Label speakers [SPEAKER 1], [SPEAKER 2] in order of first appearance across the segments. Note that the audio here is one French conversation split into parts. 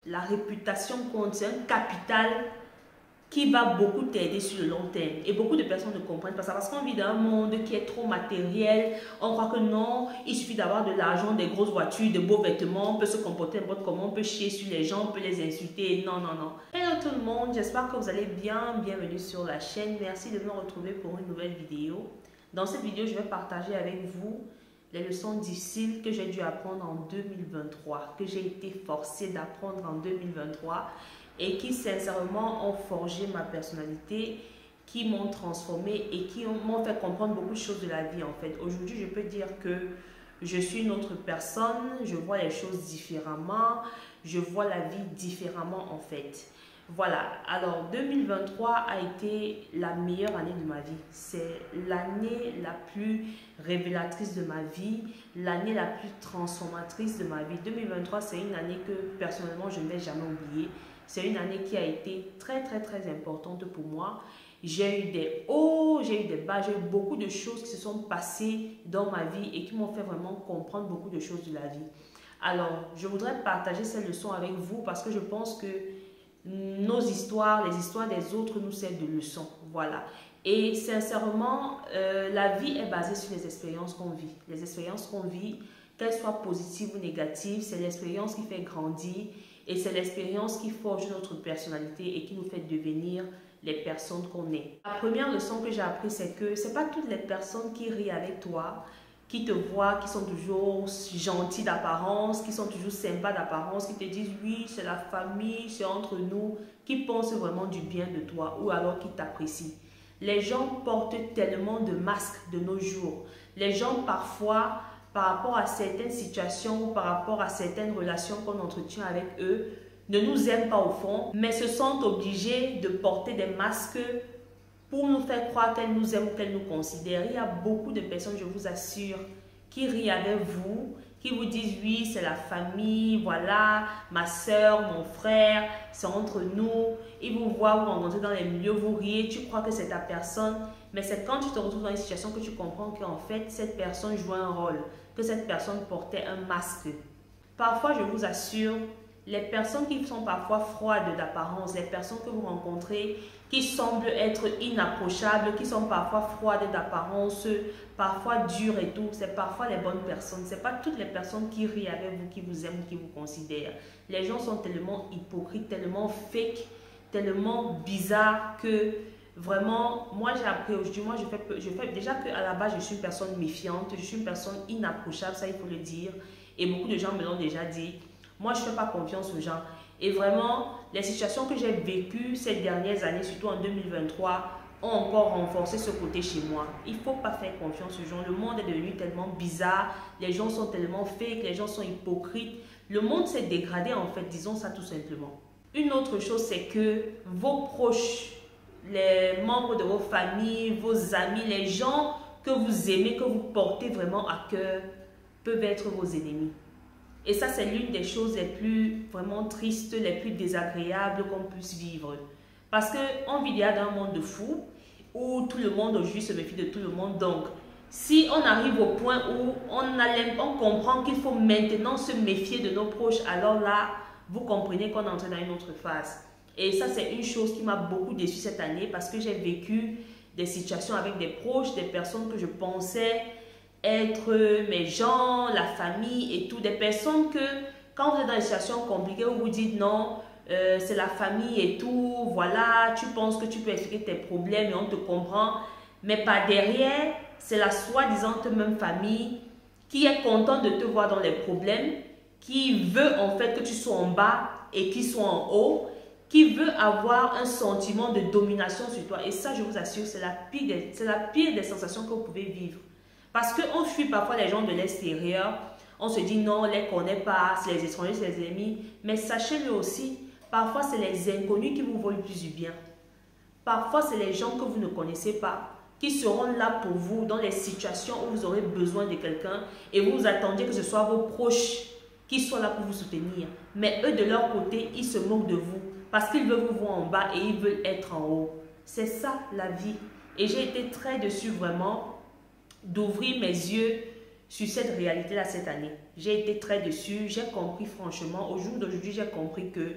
[SPEAKER 1] la réputation compte, c'est un capital qui va beaucoup t'aider sur le long terme. Et beaucoup de personnes ne comprennent pas ça parce qu'on vit dans un monde qui est trop matériel. On croit que non, il suffit d'avoir de l'argent, des grosses voitures, de beaux vêtements, on peut se comporter n'importe comment, on peut chier sur les gens, on peut les insulter. Non, non, non. Hello tout le monde, j'espère que vous allez bien. Bienvenue sur la chaîne. Merci de me retrouver pour une nouvelle vidéo. Dans cette vidéo, je vais partager avec vous les leçons difficiles que j'ai dû apprendre en 2023, que j'ai été forcée d'apprendre en 2023 et qui sincèrement ont forgé ma personnalité, qui m'ont transformée et qui m'ont fait comprendre beaucoup de choses de la vie en fait. Aujourd'hui, je peux dire que je suis une autre personne, je vois les choses différemment, je vois la vie différemment en fait. Voilà, alors 2023 a été la meilleure année de ma vie. C'est l'année la plus révélatrice de ma vie, l'année la plus transformatrice de ma vie. 2023, c'est une année que personnellement, je ne vais jamais oublier. C'est une année qui a été très importante pour moi. J'ai eu des hauts, j'ai eu des bas, j'ai eu beaucoup de choses qui se sont passées dans ma vie et qui m'ont fait vraiment comprendre beaucoup de choses de la vie. Alors, je voudrais partager ces leçons avec vous parce que je pense que nos histoires, les histoires des autres nous servent de leçons. Voilà. Et sincèrement, la vie est basée sur les expériences qu'on vit. Les expériences qu'on vit, qu'elles soient positives ou négatives, c'est l'expérience qui fait grandir et c'est l'expérience qui forge notre personnalité et qui nous fait devenir les personnes qu'on est. La première leçon que j'ai appris, c'est que ce n'est pas toutes les personnes qui rient avec toi, qui te voient, qui sont toujours gentils d'apparence, qui sont toujours sympas d'apparence, qui te disent oui, c'est la famille, c'est entre nous, qui pensent vraiment du bien de toi ou alors qui t'apprécient. Les gens portent tellement de masques de nos jours. Les gens parfois, par rapport à certaines situations ou par rapport à certaines relations qu'on entretient avec eux, ne nous aiment pas au fond, mais se sentent obligés de porter des masques pour nous faire croire qu'elles nous aiment ou qu'elles nous considèrent. Il y a beaucoup de personnes, je vous assure, qui rient avec vous, qui vous disent oui, c'est la famille, voilà, ma soeur, mon frère, c'est entre nous. Ils vous voient, vous rencontrez dans les milieux, vous riez, tu crois que c'est ta personne. Mais c'est quand tu te retrouves dans une situation que tu comprends qu'en fait, cette personne joue un rôle, que cette personne portait un masque. Parfois, je vous assure, les personnes qui sont parfois froides d'apparence, les personnes que vous rencontrez qui semblent être inapprochables, qui sont parfois froides d'apparence, parfois dures et tout, c'est parfois les bonnes personnes. Ce n'est pas toutes les personnes qui rient avec vous, qui vous aiment, qui vous considèrent. Les gens sont tellement hypocrites, tellement fake, tellement bizarres que vraiment, moi j'ai appris aujourd'hui, moi je fais déjà qu'à la base je suis une personne méfiante, je suis une personne inapprochable, ça il faut le dire. Et beaucoup de gens me l'ont déjà dit. Moi, je ne fais pas confiance aux gens. Et vraiment, les situations que j'ai vécues ces dernières années, surtout en 2023, ont encore renforcé ce côté chez moi. Il ne faut pas faire confiance aux gens. Le monde est devenu tellement bizarre. Les gens sont tellement fake, les gens sont hypocrites. Le monde s'est dégradé en fait, disons ça tout simplement. Une autre chose, c'est que vos proches, les membres de vos familles, vos amis, les gens que vous aimez, que vous portez vraiment à cœur, peuvent être vos ennemis. Et ça, c'est l'une des choses les plus vraiment tristes, les plus désagréables qu'on puisse vivre. Parce qu'on vit dans un monde de fous où tout le monde aujourd'hui se méfie de tout le monde. Donc, si on arrive au point où on comprend qu'il faut maintenant se méfier de nos proches, alors là, vous comprenez qu'on est entré dans une autre phase. Et ça, c'est une chose qui m'a beaucoup déçue cette année parce que j'ai vécu des situations avec des proches, des personnes que je pensais être mes gens, la famille et tout, des personnes que quand vous êtes dans des situations compliquées où vous dites non, c'est la famille et tout, voilà, tu penses que tu peux expliquer tes problèmes et on te comprend, mais par derrière, c'est la soi-disant même famille qui est contente de te voir dans les problèmes, qui veut en fait que tu sois en bas et qu'ils soient en haut, qui veut avoir un sentiment de domination sur toi. Et ça, je vous assure, c'est la pire des sensations que vous pouvez vivre. Parce qu'on fuit parfois les gens de l'extérieur, on se dit non, on ne les connaît pas, c'est les étrangers, c'est les ennemis. Mais sachez-le aussi, parfois c'est les inconnus qui vous veulent plus du bien. Parfois c'est les gens que vous ne connaissez pas, qui seront là pour vous dans les situations où vous aurez besoin de quelqu'un et vous attendez que ce soit vos proches qui soient là pour vous soutenir. Mais eux de leur côté, ils se moquent de vous parce qu'ils veulent vous voir en bas et ils veulent être en haut. C'est ça la vie. Et j'ai été très déçue vraiment d'ouvrir mes yeux sur cette réalité-là cette année. J'ai été très déçue, j'ai compris franchement, au jour d'aujourd'hui, j'ai compris que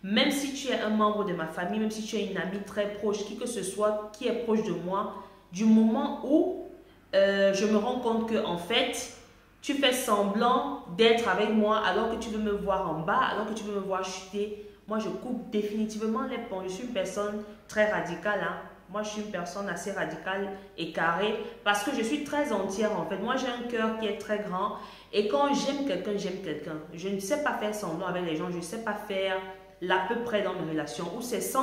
[SPEAKER 1] même si tu es un membre de ma famille, même si tu es une amie très proche, qui que ce soit qui est proche de moi, du moment où je me rends compte que en fait, tu fais semblant d'être avec moi alors que tu veux me voir en bas, alors que tu veux me voir chuter, moi je coupe définitivement les ponts. Je suis une personne très radicale, hein. Moi, je suis une personne assez radicale et carrée parce que je suis très entière en fait. Moi, j'ai un cœur qui est très grand et quand j'aime quelqu'un, j'aime quelqu'un. Je ne sais pas faire semblant avec les gens, je ne sais pas faire l'à peu près dans mes relations où c'est 100%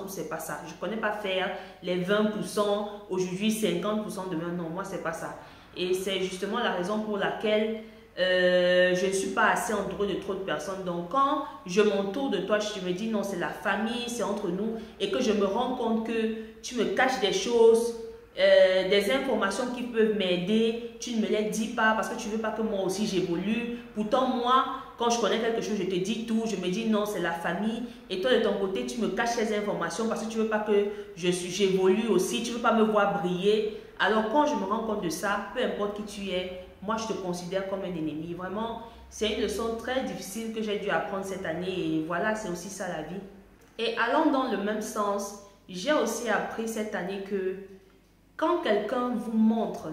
[SPEAKER 1] ou c'est pas ça. Je ne connais pas faire les 20%, aujourd'hui 50% demain. Non, moi, c'est pas ça. Et c'est justement la raison pour laquelle je ne suis pas assez entourée de trop de personnes. Donc quand je m'entoure de toi, je me dis non, c'est la famille, c'est entre nous, et que je me rends compte que tu me caches des choses, des informations qui peuvent m'aider, tu ne me les dis pas parce que tu ne veux pas que moi aussi j'évolue. Pourtant moi, quand je connais quelque chose, je te dis tout, je me dis non, c'est la famille, et toi de ton côté, tu me caches les informations parce que tu ne veux pas que j'évolue aussi, tu ne veux pas me voir briller. Alors quand je me rends compte de ça, peu importe qui tu es, moi je te considère comme un ennemi. Vraiment, c'est une leçon très difficile que j'ai dû apprendre cette année et voilà, c'est aussi ça la vie. Et allant dans le même sens, j'ai aussi appris cette année que quand quelqu'un vous montre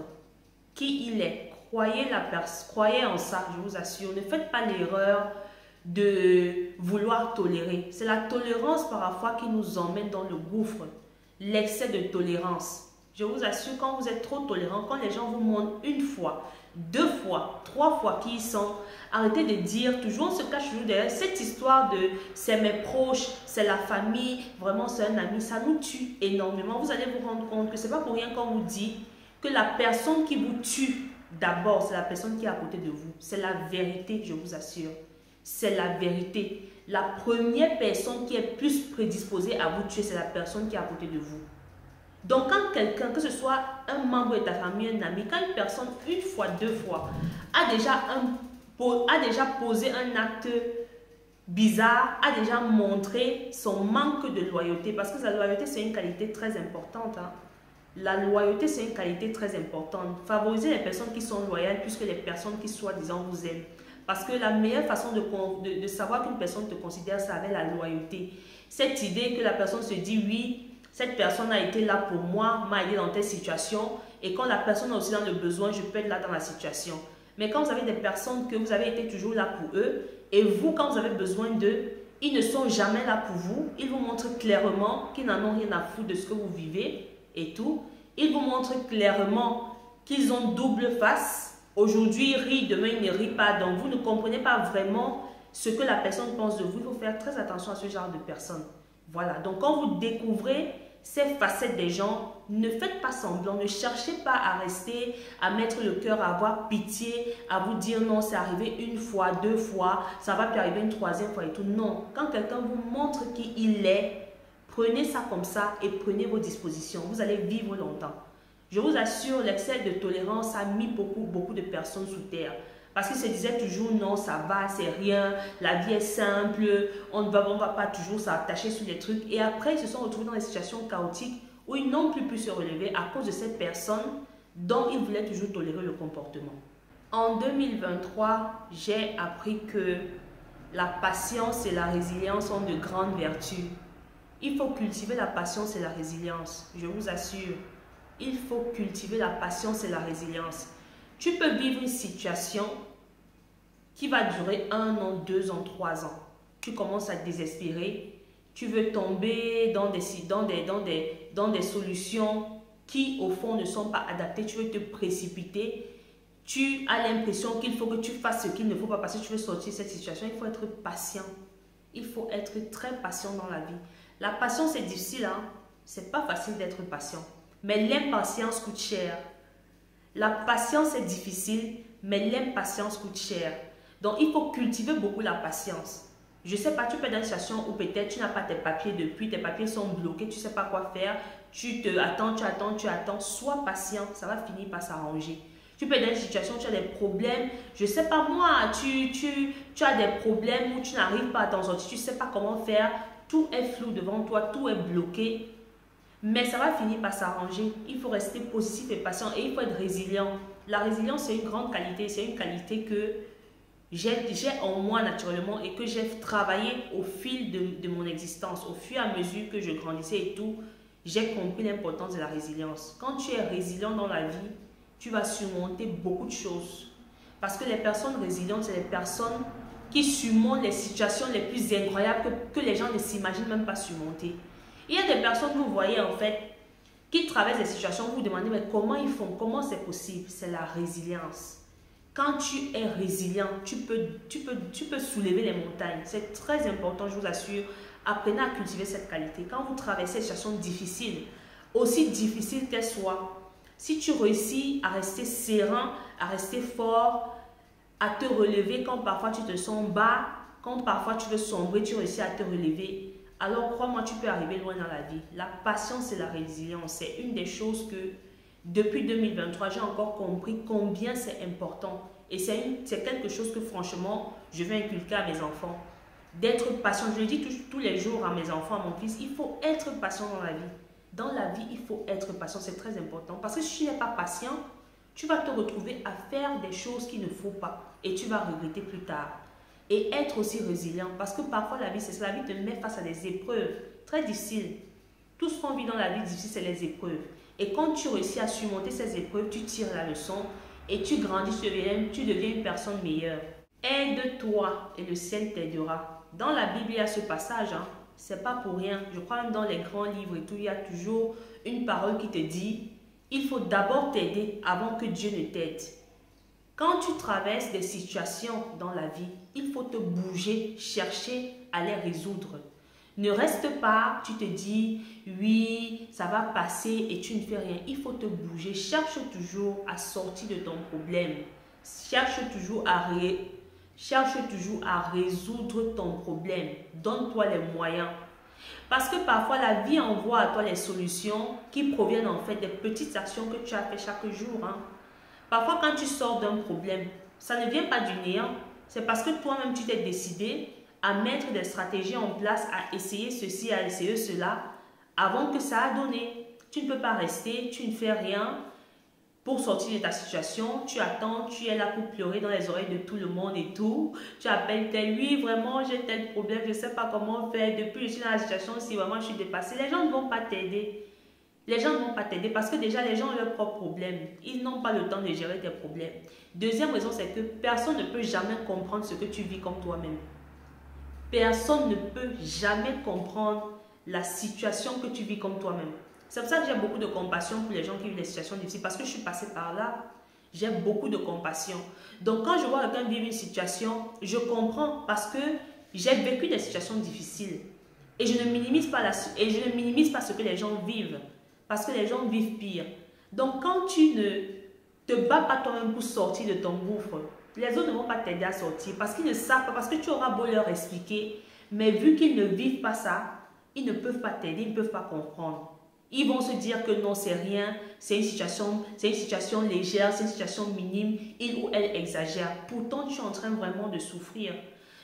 [SPEAKER 1] qui il est, croyez en ça, je vous assure. Ne faites pas l'erreur de vouloir tolérer. C'est la tolérance parfois qui nous emmène dans le gouffre, l'excès de tolérance. Je vous assure, quand vous êtes trop tolérant, quand les gens vous montrent une fois, 2 fois, 3 fois qui y sont, arrêtez de dire, toujours on se cache toujours derrière cette histoire de c'est mes proches, c'est la famille, vraiment c'est un ami, ça nous tue énormément. Vous allez vous rendre compte que c'est pas pour rien qu'on vous dit que la personne qui vous tue d'abord, c'est la personne qui est à côté de vous. C'est la vérité, je vous assure. C'est la vérité. La première personne qui est plus prédisposée à vous tuer, c'est la personne qui est à côté de vous. Donc, quand quelqu'un, que ce soit un membre de ta famille, un ami, quand une personne, une fois, 2 fois, a déjà posé un acte bizarre, a déjà montré son manque de loyauté, parce que la loyauté, c'est une qualité très importante. Hein. La loyauté, c'est une qualité très importante. Favorisez les personnes qui sont loyales plus que les personnes qui, soi-disant, vous aiment. Parce que la meilleure façon de savoir qu'une personne te considère, c'est avec la loyauté. Cette idée que la personne se dit, oui, cette personne a été là pour moi, m'a aidé dans telle situation. Et quand la personne est aussi dans le besoin, je peux être là dans la situation. Mais quand vous avez des personnes que vous avez été toujours là pour eux, et vous, quand vous avez besoin d'eux, ils ne sont jamais là pour vous. Ils vous montrent clairement qu'ils n'en ont rien à foutre de ce que vous vivez et tout. Ils vous montrent clairement qu'ils ont double face. Aujourd'hui, ils rient, demain, ils ne rient pas. Donc, vous ne comprenez pas vraiment ce que la personne pense de vous. Il faut faire très attention à ce genre de personnes. Voilà, donc quand vous découvrez ces facettes des gens, ne faites pas semblant, ne cherchez pas à rester, à mettre le cœur, à avoir pitié, à vous dire non, c'est arrivé 1 fois, 2 fois, ça va plus arriver une 3e fois et tout. Non, quand quelqu'un vous montre qui il est, prenez ça comme ça et prenez vos dispositions. Vous allez vivre longtemps. Je vous assure, l'excès de tolérance a mis beaucoup de personnes sous terre. Parce qu'ils se disaient toujours non, ça va, c'est rien, la vie est simple, on ne va pas toujours s'attacher sur les trucs. Et après, ils se sont retrouvés dans des situations chaotiques où ils n'ont plus pu se relever à cause de cette personne dont ils voulaient toujours tolérer le comportement. En 2023, j'ai appris que la patience et la résilience sont de grandes vertus. Il faut cultiver la patience et la résilience, je vous assure. Il faut cultiver la patience et la résilience. Tu peux vivre une situation qui va durer 1 an, 2 ans, 3 ans. Tu commences à te désespérer. Tu veux tomber dans des solutions qui, au fond, ne sont pas adaptées. Tu veux te précipiter. Tu as l'impression qu'il faut que tu fasses ce qu'il ne faut pas parce que tu veux sortir de cette situation. Il faut être patient. Il faut être très patient dans la vie. La patience, c'est difficile. Hein? C'est pas facile d'être patient. Mais l'impatience coûte cher. La patience est difficile, mais l'impatience coûte cher. Donc, il faut cultiver beaucoup la patience. Je ne sais pas, tu peux être dans une situation où peut-être tu n'as pas tes papiers depuis, tes papiers sont bloqués, tu ne sais pas quoi faire, tu attends. Sois patient, ça va finir par s'arranger. Tu peux être dans une situation où tu as des problèmes, je ne sais pas moi, tu as des problèmes où tu n'arrives pas à t'en sortir, tu ne sais pas comment faire, tout est flou devant toi, tout est bloqué. Mais ça va finir par s'arranger. Il faut rester positif et patient et il faut être résilient. La résilience, c'est une grande qualité. C'est une qualité que j'ai en moi naturellement et que j'ai travaillé au fil de mon existence. Au fur et à mesure que je grandissais et tout, j'ai compris l'importance de la résilience. Quand tu es résilient dans la vie, tu vas surmonter beaucoup de choses. Parce que les personnes résilientes, c'est les personnes qui surmontent les situations les plus incroyables que les gens ne s'imaginent même pas surmonter. Il y a des personnes que vous voyez en fait, qui traversent des situations, vous vous demandez mais comment ils font, comment c'est possible? C'est la résilience. Quand tu es résilient, tu peux soulever les montagnes. C'est très important, je vous assure. Apprenez à cultiver cette qualité. Quand vous traversez des situations difficiles, aussi difficiles qu'elles soient, si tu réussis à rester serein, à rester fort, à te relever quand parfois tu te sens bas, quand parfois tu veux sombrer, tu réussis à te relever, alors crois-moi, tu peux arriver loin dans la vie. La patience et la résilience, c'est une des choses que depuis 2023, j'ai encore compris combien c'est important. Et c'est quelque chose que franchement, je veux inculquer à mes enfants. D'être patient. Je le dis tous les jours à mes enfants, à mon fils, il faut être patient dans la vie. Dans la vie, il faut être patient, c'est très important. Parce que si tu n'es pas patient, tu vas te retrouver à faire des choses qu'il ne faut pas. Et tu vas regretter plus tard. Et être aussi résilient. Parce que parfois, la vie, c'est ça. La vie te met face à des épreuves très difficiles. Tout ce qu'on vit dans la vie difficile, c'est les épreuves. Et quand tu réussis à surmonter ces épreuves, tu tires la leçon et tu grandis, tu deviens une personne meilleure. Aide-toi et le ciel t'aidera. Dans la Bible, il y a ce passage, c'est pas pour rien. Je crois même dans les grands livres et tout, il y a toujours une parole qui te dit, il faut d'abord t'aider avant que Dieu ne t'aide. Quand tu traverses des situations dans la vie, il faut te bouger, chercher à les résoudre. Ne reste pas, tu te dis, oui, ça va passer et tu ne fais rien. Il faut te bouger. Cherche toujours à sortir de ton problème. Cherche toujours à résoudre ton problème. Donne-toi les moyens. Parce que parfois, la vie envoie à toi les solutions qui proviennent en fait des petites actions que tu as fait chaque jour. Parfois, quand tu sors d'un problème, ça ne vient pas du néant. C'est parce que toi-même, tu t'es décidé à mettre des stratégies en place, à essayer ceci, à essayer cela, avant que ça a donné. Tu ne peux pas rester, tu ne fais rien pour sortir de ta situation. Tu attends, tu es là pour pleurer dans les oreilles de tout le monde et tout. Tu appelles tel, oui, vraiment, j'ai tel problème, je ne sais pas comment faire. Depuis que je suis dans la situation, si vraiment je suis dépassée, les gens ne vont pas t'aider. Les gens ne vont pas t'aider parce que déjà, les gens ont leurs propres problèmes. Ils n'ont pas le temps de gérer tes problèmes. Deuxième raison, c'est que personne ne peut jamais comprendre ce que tu vis comme toi-même. Personne ne peut jamais comprendre la situation que tu vis comme toi-même. C'est pour ça que j'ai beaucoup de compassion pour les gens qui vivent des situations difficiles. Parce que je suis passée par là. J'ai beaucoup de compassion. Donc quand je vois quelqu'un vivre une situation, je comprends parce que j'ai vécu des situations difficiles. Et je ne minimise pas ce que les gens vivent. Parce que les gens vivent pire. Donc quand tu ne te bats pas toi-même pour sortir de ton gouffre, les autres ne vont pas t'aider à sortir parce qu'ils ne savent pas, parce que tu auras beau leur expliquer, mais vu qu'ils ne vivent pas ça, ils ne peuvent pas t'aider, ils ne peuvent pas comprendre. Ils vont se dire que non, c'est rien, c'est une situation légère, c'est une situation minime, il ou elle exagère. Pourtant, tu es en train vraiment de souffrir.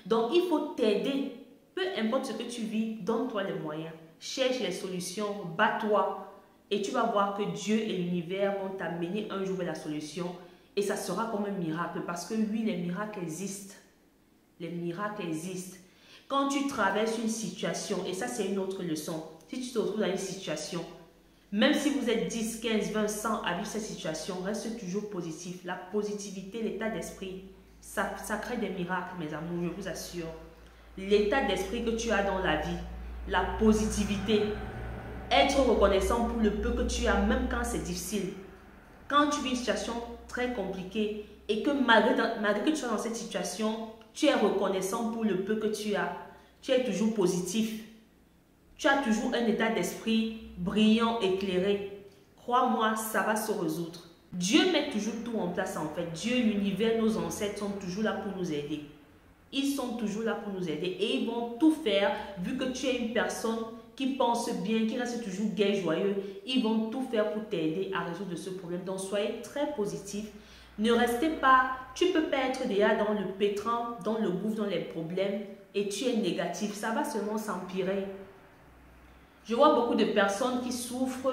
[SPEAKER 1] Donc, il faut t'aider. Peu importe ce que tu vis, donne-toi les moyens. Cherche les solutions, bats-toi. Et tu vas voir que Dieu et l'univers vont t'amener un jour vers la solution. Et ça sera comme un miracle parce que oui, les miracles existent. Les miracles existent. Quand tu traverses une situation, et ça c'est une autre leçon, si tu te retrouves dans une situation, même si vous êtes 10, 15, 20, 100 à vivre cette situation, reste toujours positif. La positivité, l'état d'esprit, ça crée des miracles, mes amours, je vous assure. L'état d'esprit que tu as dans la vie, la positivité, être reconnaissant pour le peu que tu as, même quand c'est difficile. Quand tu vis une situation très compliquée et que malgré que tu sois dans cette situation, tu es reconnaissant pour le peu que tu as. Tu es toujours positif. Tu as toujours un état d'esprit brillant, éclairé. Crois-moi, ça va se résoudre. Dieu met toujours tout en place en fait. Dieu, l'univers, nos ancêtres sont toujours là pour nous aider. Ils sont toujours là pour nous aider et ils vont tout faire vu que tu es une personne qui pense bien, qui reste toujours gai, joyeux. Ils vont tout faire pour t'aider à résoudre ce problème. Donc, soyez très positif. Ne restez pas, tu ne peux pas être déjà dans le pétrin, dans le gouffre, dans les problèmes et tu es négatif. Ça va seulement s'empirer. Je vois beaucoup de personnes qui souffrent,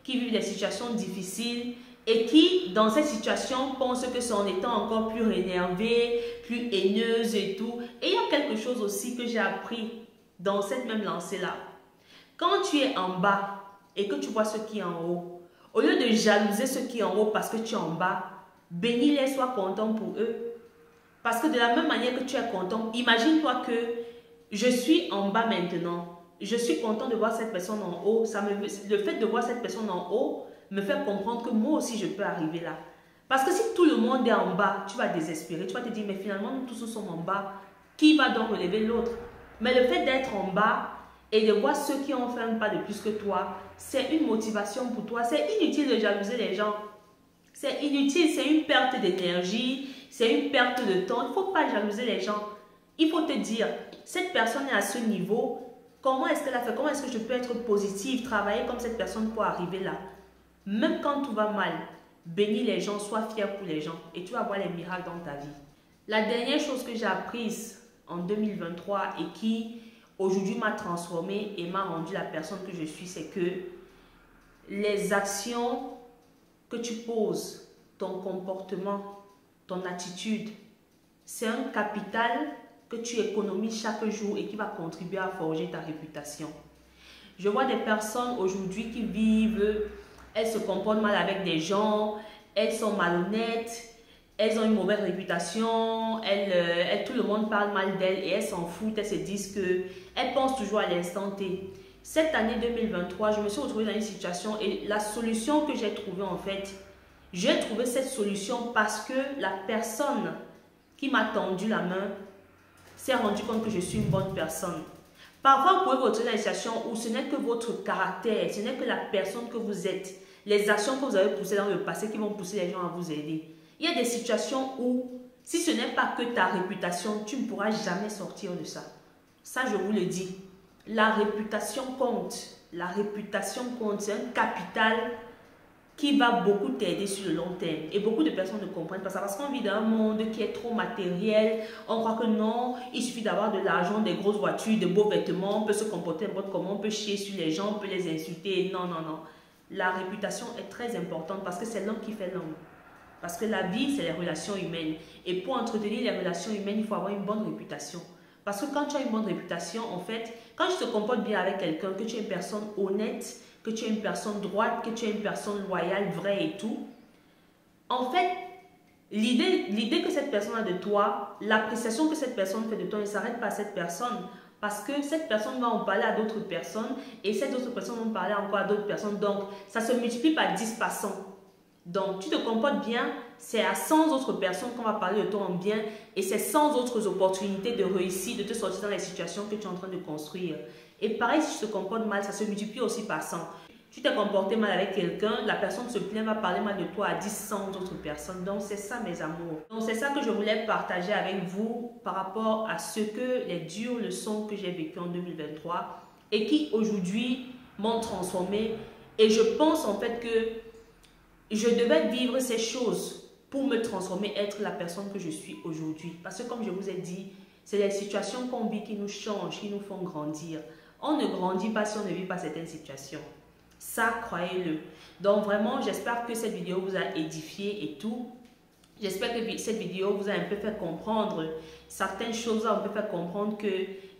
[SPEAKER 1] qui vivent des situations difficiles et qui, dans cette situation, pense que c'est en étant encore plus énervée, plus haineuse et tout. Et il y a quelque chose aussi que j'ai appris dans cette même lancée-là. Quand tu es en bas et que tu vois ce qui est en haut, au lieu de jalouser ce qui est en haut parce que tu es en bas, bénis-les, sois content pour eux. Parce que de la même manière que tu es content, imagine-toi que je suis en bas maintenant. Je suis content de voir cette personne en haut. Le fait de voir cette personne en haut me fait comprendre que moi aussi je peux arriver là. Parce que si tout le monde est en bas, tu vas désespérer. Tu vas te dire, mais finalement nous tous sommes en bas. Qui va donc relever l'autre? Mais le fait d'être en bas et de voir ceux qui ont fait un pas de plus que toi, c'est une motivation pour toi. C'est inutile de jalouser les gens. C'est inutile, c'est une perte d'énergie, c'est une perte de temps. Il ne faut pas jalouser les gens. Il faut te dire, cette personne est à ce niveau, comment est-ce qu'elle a fait? Comment est-ce que je peux être positive, travailler comme cette personne pour arriver là? Même quand tout va mal, bénis les gens, sois fier pour les gens et tu vas voir les miracles dans ta vie. La dernière chose que j'ai apprise en 2023 et qui aujourd'hui m'a transformée et m'a rendu la personne que je suis, c'est que les actions que tu poses, ton comportement, ton attitude, c'est un capital que tu économises chaque jour et qui va contribuer à forger ta réputation. Je vois des personnes aujourd'hui qui vivent, elles se comportent mal avec des gens, elles sont malhonnêtes, elles ont une mauvaise réputation, tout le monde parle mal d'elles et elles s'en foutent, elles se disent qu'elles pensent toujours à l'instant T. Cette année 2023, je me suis retrouvée dans une situation et la solution que j'ai trouvée en fait, j'ai trouvé cette solution parce que la personne qui m'a tendu la main s'est rendu compte que je suis une bonne personne. Parfois, vous pouvez vous retrouver dans une situation où ce n'est que votre caractère, ce n'est que la personne que vous êtes, les actions que vous avez poussées dans le passé qui vont pousser les gens à vous aider. Il y a des situations où, si ce n'est pas que ta réputation, tu ne pourras jamais sortir de ça. Ça, je vous le dis. La réputation compte. La réputation compte. C'est un capital qui va beaucoup t'aider sur le long terme. Et beaucoup de personnes ne comprennent pas ça parce qu'on vit dans un monde qui est trop matériel. On croit que non, il suffit d'avoir de l'argent, des grosses voitures, de beaux vêtements, on peut se comporter n'importe comment, on peut chier sur les gens, on peut les insulter. Non, non, non. La réputation est très importante parce que c'est l'homme qui fait l'homme. Parce que la vie, c'est les relations humaines. Et pour entretenir les relations humaines, il faut avoir une bonne réputation. Parce que quand tu as une bonne réputation, en fait, quand tu te comportes bien avec quelqu'un, que tu es une personne honnête, que tu es une personne droite, que tu es une personne loyale, vraie et tout, en fait, l'idée que cette personne a de toi, l'appréciation que cette personne fait de toi ne s'arrête pas à cette personne. Parce que cette personne va en parler à d'autres personnes et ces autres personnes vont parler encore à d'autres personnes. Donc, ça se multiplie par 10 passants. Donc, tu te comportes bien, c'est à 100 autres personnes qu'on va parler de toi en bien et c'est 100 autres opportunités de réussir, de te sortir dans les situations que tu es en train de construire. Et pareil, si tu te comportes mal, ça se multiplie aussi par 100. Tu t'es comporté mal avec quelqu'un, la personne se plaint, va parler mal de toi à 10, 100 autres personnes. Donc, c'est ça, mes amours. Donc, c'est ça que je voulais partager avec vous par rapport à ce que les dures leçons que j'ai vécues en 2023 et qui, aujourd'hui, m'ont transformé. Et je pense en fait que je devais vivre ces choses pour me transformer, être la personne que je suis aujourd'hui. Parce que comme je vous ai dit, c'est les situations qu'on vit qui nous changent, qui nous font grandir. On ne grandit pas si on ne vit pas certaines situations. Ça, croyez-le. Donc vraiment, j'espère que cette vidéo vous a édifié et tout. J'espère que cette vidéo vous a un peu fait comprendre certaines choses, un peu fait comprendre que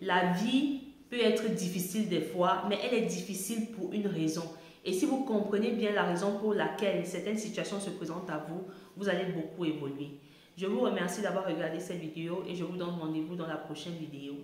[SPEAKER 1] la vie peut être difficile des fois, mais elle est difficile pour une raison. Et si vous comprenez bien la raison pour laquelle certaines situations se présentent à vous, vous allez beaucoup évoluer. Je vous remercie d'avoir regardé cette vidéo et je vous donne rendez-vous dans la prochaine vidéo.